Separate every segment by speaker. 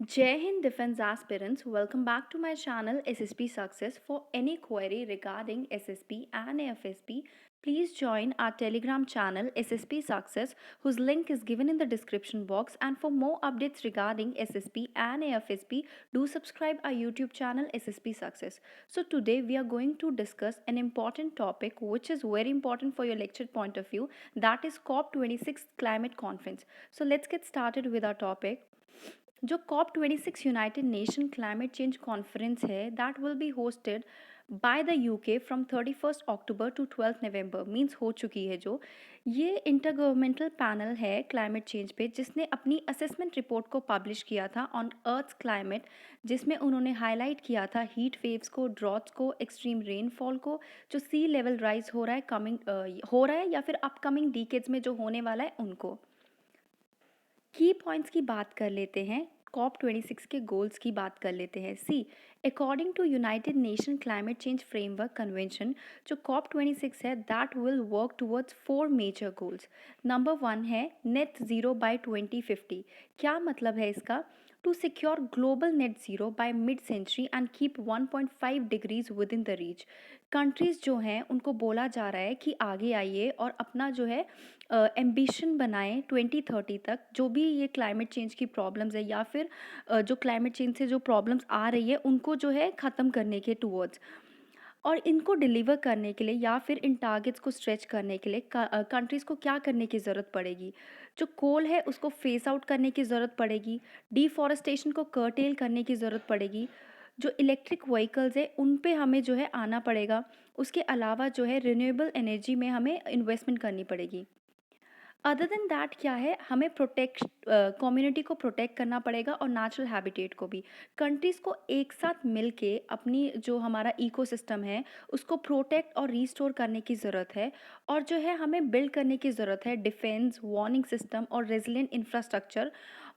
Speaker 1: Jai Hind Defense aspirants, welcome back to my channel SSP Success. For any query regarding SSP and AFSP, please join our Telegram channel SSP Success, whose link is given in the description box. And for more updates regarding SSP and AFSP, do subscribe our YouTube channel SSP Success. So today we are going to discuss an important topic which is very important for your lecture point of view, that is COP26 climate conference. So let's get started with our topic. जो COP 26 United Nation climate change conference है that will be hosted by the UK from 31 October to 12 November means हो चुकी है जो ये intergovernmental panel है climate change पे जिसने अपनी असेसमेंट रिपोर्ट को पब्लिश किया था ऑन अर्थ्स क्लाइमेट, जिसमें उन्होंने हाईलाइट किया था हीट वेव्स को, ड्रॉट्स को, एक्सट्रीम रेनफॉल को, जो सी लेवल राइज हो रहा है हो रहा है या फिर अपकमिंग डिकेड्स में जो होने वाला है उनको। की पॉइंट्स की बात कर लेते हैं, कॉप 26 के गोल्स की बात कर लेते हैं। See, according to United Nation climate change framework convention, जो कॉप 26 है that will work towards 4 major goals. Number 1 है नेट ज़ीरो बाय 2050। क्या मतलब है इसका? To secure global net zero by mid century and keep 1.5 degrees within the reach. Countries जो हैं उनको बोला जा रहा है कि आगे आइए और अपना जो है एम्बिशन बनाएं 2030 तक, जो भी ये क्लाइमेट चेंज की प्रॉब्लम्स है या फिर जो क्लाइमेट चेंज से जो प्रॉब्लम्स आ रही है उनको जो है ख़त्म करने के टूवर्ड्स, और इनको डिलीवर करने के लिए या फिर इन टारगेट्स को स्ट्रेच करने के लिए कंट्रीज़ को क्या करने की ज़रूरत पड़ेगी? जो कोल है उसको फेस आउट करने की ज़रूरत पड़ेगी, डिफॉरेस्टेशन को कर्टेल करने की ज़रूरत पड़ेगी, जो इलेक्ट्रिक व्हीकल्स है उन पे हमें जो है आना पड़ेगा। उसके अलावा जो है रिन्यूएबल एनर्जी में हमें इन्वेस्टमेंट करनी पड़ेगी। अदर देन दैट क्या है, हमें कम्युनिटी को प्रोटेक्ट करना पड़ेगा और नेचुरल हैबिटेट को भी। कंट्रीज़ को एक साथ मिल के अपनी जो हमारा इकोसिस्टम है उसको प्रोटेक्ट और रीस्टोर करने की ज़रूरत है, और जो है हमें बिल्ड करने की ज़रूरत है डिफेंस, वार्निंग सिस्टम और रेजिलिएंट इंफ्रास्ट्रक्चर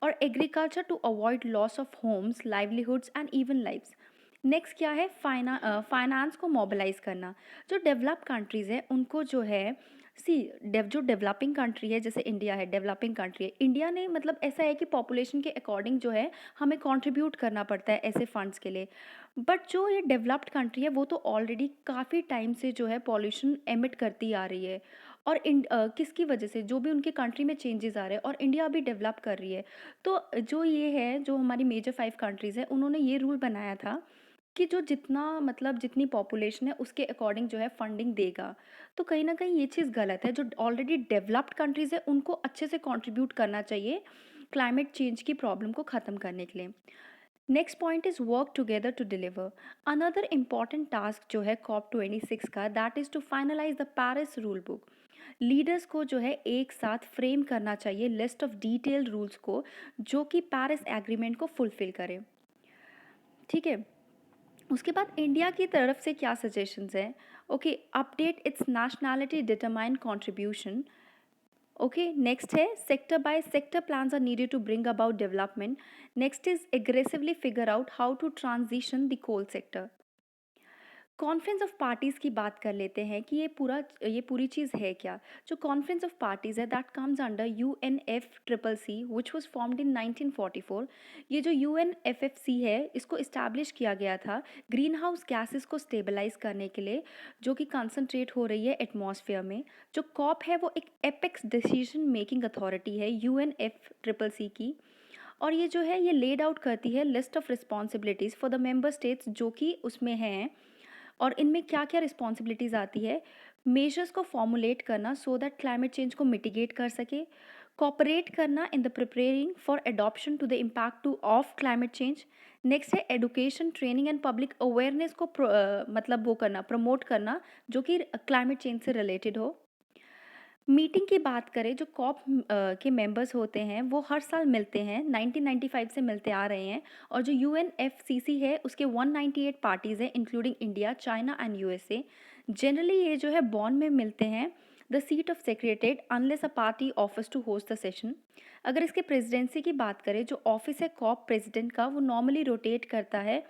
Speaker 1: और agriculture to avoid loss of homes, livelihoods and even lives. Next क्या है, फाइनेंस को मोबिलाइज करना। जो डेवलप कंट्रीज़ है उनको जो है सी जो डेवलपिंग कंट्री है, जैसे इंडिया है डेवलपिंग कंट्री है, इंडिया ने मतलब ऐसा है कि पॉपुलेशन के अकॉर्डिंग जो है हमें कंट्रीब्यूट करना पड़ता है ऐसे फंड्स के लिए। बट जो ये डेवलप्ड कंट्री है वो तो ऑलरेडी काफ़ी टाइम से जो है पॉल्यूशन एमिट करती आ रही है, और किसकी वजह से, जो भी उनके कंट्री में चेंजेस आ रहे हैं और इंडिया अभी डेवलप कर रही है। तो जो ये है, जो हमारी मेजर 5 कंट्रीज़ है उन्होंने ये रूल बनाया था कि जो जितना मतलब जितनी पॉपुलेशन है उसके अकॉर्डिंग जो है फंडिंग देगा। तो कहीं न कहीं ये चीज़ गलत है। जो ऑलरेडी डेवलप्ड कंट्रीज़ है उनको अच्छे से कंट्रीब्यूट करना चाहिए क्लाइमेट चेंज की प्रॉब्लम को ख़त्म करने के लिए। Next point is work together to deliver. Another important task जो है कॉप 26 का that is to finalise the Paris rule book. Leaders को जो है एक साथ फ्रेम करना चाहिए लिस्ट ऑफ डिटेल्ड रूल्स को, जो कि पेरिस एग्रीमेंट को फुलफिल करे। ठीक है? उसके बाद इंडिया की तरफ से क्या सजेशंस हैं? Okay, update its nationality determine contribution. Okay, next है sector by sector plans are needed to bring about development. Next is aggressively figure out how to transition the coal sector. Conference of parties की बात कर लेते हैं कि ये पूरी चीज़ है क्या। जो कॉन्फ्रेंस ऑफ पार्टीज़ है that comes under UNFCCC which was formed in 1944। ये जो UNFCCC है इसको इस्टेब्लिश किया गया था ग्रीन हाउस गैसेस को स्टेबलाइज करने के लिए, जो कि कंसनट्रेट हो रही है एटमॉस्फेयर में। जो कॉप है वो एक एपेक्स डिसीजन मेकिंग अथॉरिटी है UNFCCC की, और ये जो है ये लेड आउट करती है list of responsibilities for the member states जो कि उसमें हैं। और इनमें क्या क्या रिस्पॉन्सिबिलिटीज़ आती है? मेजर्स को फॉर्मुलेट करना सो दैट क्लाइमेट चेंज को मिटिगेट कर सके, कॉपरेट करना in the preparing for adoption to the impact to of climate change. Next है education, training and public awareness को मतलब वो करना, प्रमोट करना, जो कि क्लाइमेट चेंज से रिलेटेड हो। मीटिंग की बात करें, जो कॉप के मेंबर्स होते हैं वो हर साल मिलते हैं, 1995 से मिलते आ रहे हैं। और जो UNFCCC है उसके 198 पार्टीज़ हैं including India, China and USA। Generally ये जो है बॉन में मिलते हैं, the seat of secretariat unless a party offers to host the session. अगर इसके प्रेसिडेंसी की बात करें, जो ऑफिस है कॉप प्रेसिडेंट का वो नॉर्मली रोटेट करता है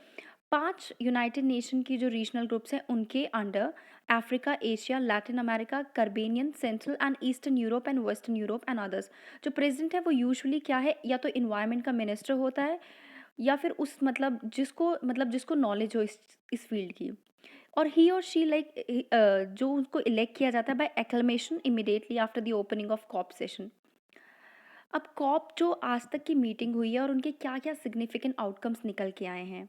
Speaker 1: 5 यूनाइटेड नेशन की जो रीजनल ग्रुप्स हैं उनके under, Africa, Asia, Latin America, Caribbean, central and eastern Europe and western Europe and others. जो प्रेसिडेंट है वो यूजुअली क्या है, या तो इन्वायरमेंट का मिनिस्टर होता है, या फिर उस जिसको नॉलेज हो इस फील्ड की। और ही और शी लाइक जो उनको इलेक्ट किया जाता है by acclamation immediately after the opening of COP session. अब कॉप जो आज तक की मीटिंग हुई है और उनके क्या क्या सिग्निफिकेंट आउटकम्स निकल के आए हैं।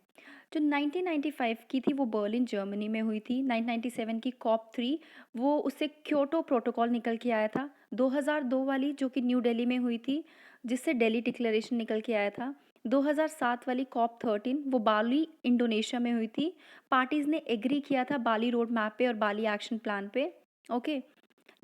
Speaker 1: जो 1995 की थी वो बर्लिन जर्मनी में हुई थी। 1997 की कॉप 3 वो उससे क्योटो प्रोटोकॉल निकल के आया था। 2002 वाली जो कि न्यू दिल्ली में हुई थी, जिससे दिल्ली डिक्लेरेशन निकल के आया था। 2007 वाली कॉप 13 वो बाली इंडोनेशिया में हुई थी। पार्टीज ने एग्री किया था बाली रोड मैप पे और बाली एक्शन प्लान पे। ओके।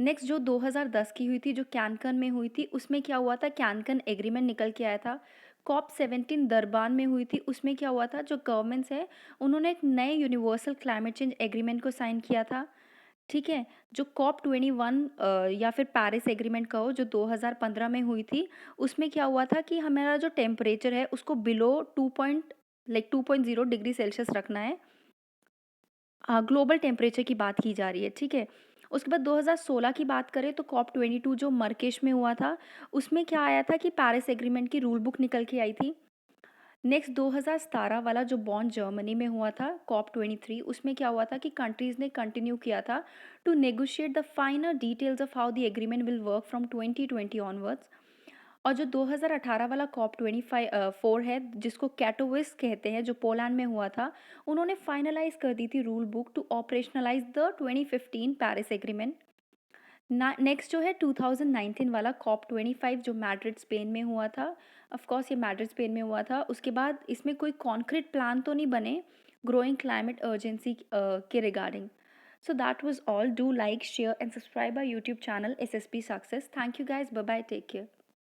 Speaker 1: नेक्स्ट जो 2010 की हुई थी जो कैनकन में हुई थी, उसमें क्या हुआ था, कैनकन एग्रीमेंट निकल के आया था। कॉप 17 दरबान में हुई थी, उसमें क्या हुआ था, जो गवर्नमेंट्स है उन्होंने एक नए यूनिवर्सल क्लाइमेट चेंज एग्रीमेंट को साइन किया था। ठीक है। जो कॉप 21 या फिर पेरिस एग्रीमेंट कहो जो 2015 में हुई थी, उसमें क्या हुआ था कि हमारा जो टेम्परेचर है उसको बिलो 2.0 डिग्री सेल्सियस रखना है। ग्लोबल टेम्परेचर की बात की जा रही है, ठीक है। उसके बाद 2016 की बात करें तो कॉप 22 जो मरकेश में हुआ था, उसमें क्या आया था कि पेरिस एग्रीमेंट की रूल बुक निकल के आई थी। नेक्स्ट 2017 वाला जो बॉन्ड जर्मनी में हुआ था कॉप 23, उसमें क्या हुआ था कि कंट्रीज ने कंटिन्यू किया था to negotiate the final details of how the agreement will work from 2020 onwards. और जो 2018 वाला कॉप 4 है जिसको कैटोविस कहते हैं, जो पोलैंड में हुआ था, उन्होंने फाइनलाइज कर दी थी rule book to operationalise the 2015 Paris agreement. Next जो है 2019 वाला कॉप 25 जो मैड्रिड स्पेन में हुआ था। ऑफ कोर्स ये मैड्रिड स्पेन में हुआ था। उसके बाद इसमें कोई कॉन्क्रीट प्लान तो नहीं बने ग्रोइंग क्लाइमेट अर्जेंसी के regarding. So that was all. Do like share and subscribe our YouTube channel SSP success. Thank you guys, bye bye, take care.